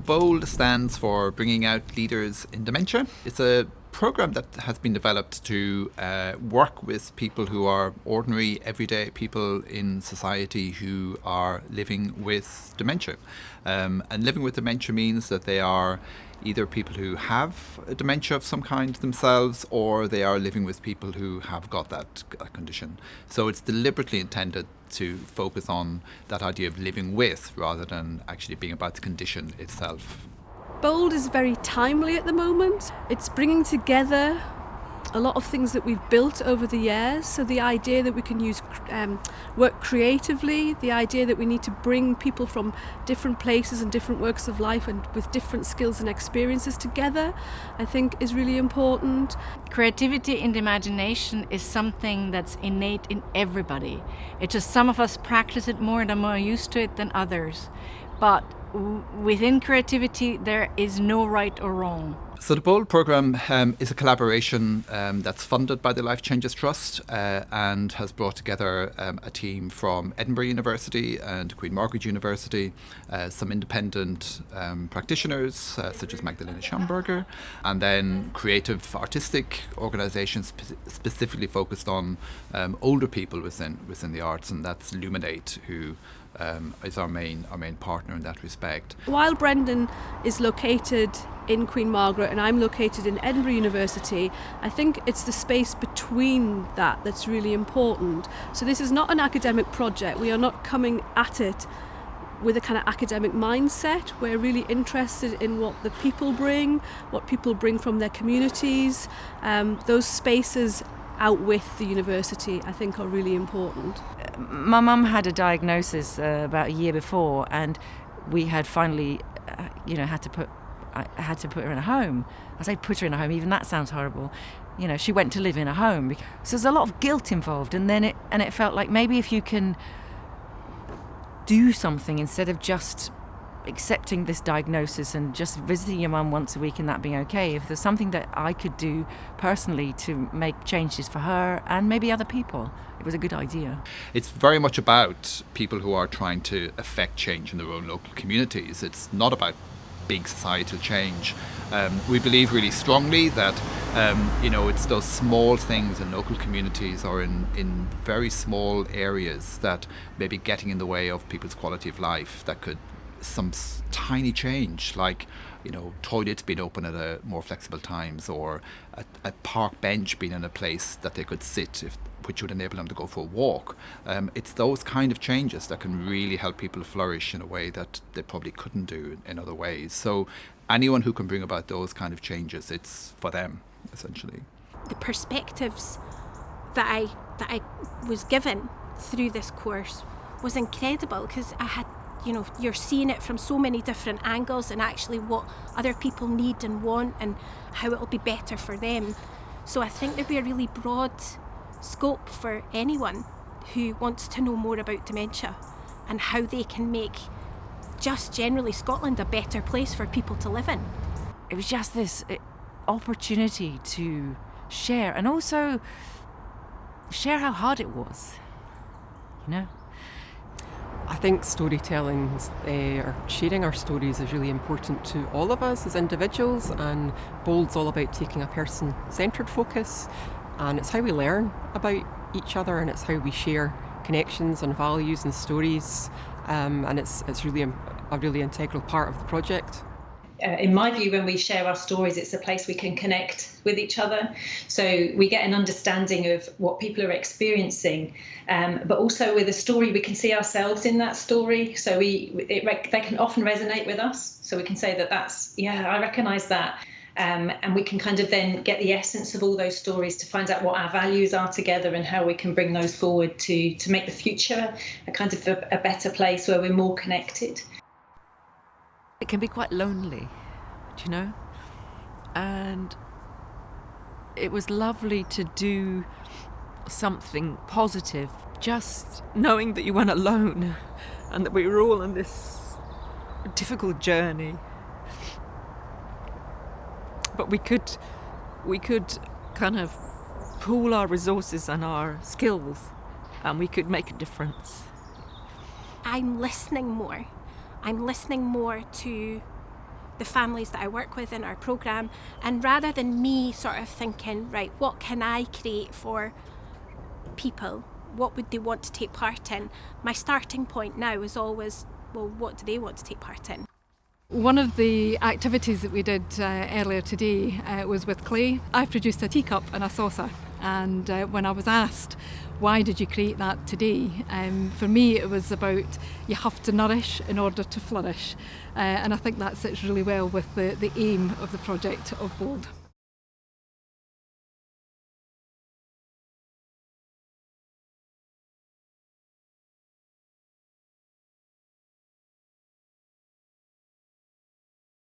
BOLD stands for Bringing Out Leaders in Dementia. It's a program that has been developed to work with people who are ordinary, everyday people in society who are living with dementia. And living with dementia means that they are either people who have a dementia of some kind themselves, or they are living with people who have got that condition. So it's deliberately intended to focus on that idea of living with rather than actually being about the condition itself. BOLD is very timely at the moment. It's bringing together a lot of things that we've built over the years. So the idea that we can work creatively, the idea that we need to bring people from different places and different works of life and with different skills and experiences together, I think is really important. Creativity and imagination is something that's innate in everybody. It's just some of us practice it more and are more used to it than others. But within creativity, there is no right or wrong. So the BOLD programme is a collaboration that's funded by the Life Changes Trust and has brought together a team from Edinburgh University and Queen Margaret University, some independent practitioners such as Magdalena Schamberger, and then creative artistic organisations specifically focused on older people within the arts, and that's Luminate, who is our main partner in that respect. While Brendan is located in Queen Margaret and I'm located in Edinburgh University, I think it's the space between that's really important. So this is not an academic project. We are not coming at it with a kind of academic mindset. We're really interested in what the people bring, what people bring from their communities. Those spaces out with the university, I think, are really important. My mum had a diagnosis about a year before, and we had finally, I had to put her in a home. I say put her in a home, even that sounds horrible. She went to live in a home. So there's a lot of guilt involved, and then it felt like maybe if you can do something instead of just accepting this diagnosis and just visiting your mum once a week and that being okay, if there's something that I could do personally to make changes for her and maybe other people, it was a good idea. It's very much about people who are trying to affect change in their own local communities. It's not about big societal change. We believe really strongly that it's those small things in local communities or in very small areas that may be getting in the way of people's quality of life, that could some tiny change, like toilets being open at more flexible times, or a park bench being in a place that they could sit, which would enable them to go for a walk. It's those kind of changes that can really help people flourish in a way that they probably couldn't do in other ways. So anyone who can bring about those kind of changes, it's for them, essentially. The perspectives that I was given through this course was incredible, because I had you're seeing it from so many different angles, and actually what other people need and want and how it'll be better for them. So I think there'd be a really broad scope for anyone who wants to know more about dementia and how they can make just generally Scotland a better place for people to live in. It was just this opportunity to share, and also share how hard it was, I think storytelling or sharing our stories is really important to all of us as individuals, and BOLD's all about taking a person-centred focus, and it's how we learn about each other, and it's how we share connections and values and stories, and it's really a really integral part of the project. In my view, when we share our stories, it's a place we can connect with each other. So we get an understanding of what people are experiencing, but also with a story, we can see ourselves in that story. So they can often resonate with us. So we can say I recognise that. And we can kind of then get the essence of all those stories to find out what our values are together and how we can bring those forward to make the future a kind of a better place where we're more connected. It can be quite lonely, and it was lovely to do something positive, just knowing that you weren't alone and that we were all on this difficult journey. But we could kind of pool our resources and our skills, and we could make a difference. I'm listening more to the families that I work with in our programme, and rather than me sort of thinking, right, what can I create for people, what would they want to take part in, my starting point now is always, well, what do they want to take part in? One of the activities that we did earlier today was with clay. I produced a teacup and a saucer, and when I was asked, why did you create that today? For me it was about you have to nourish in order to flourish, and I think that sits really well with the aim of the project of Bold.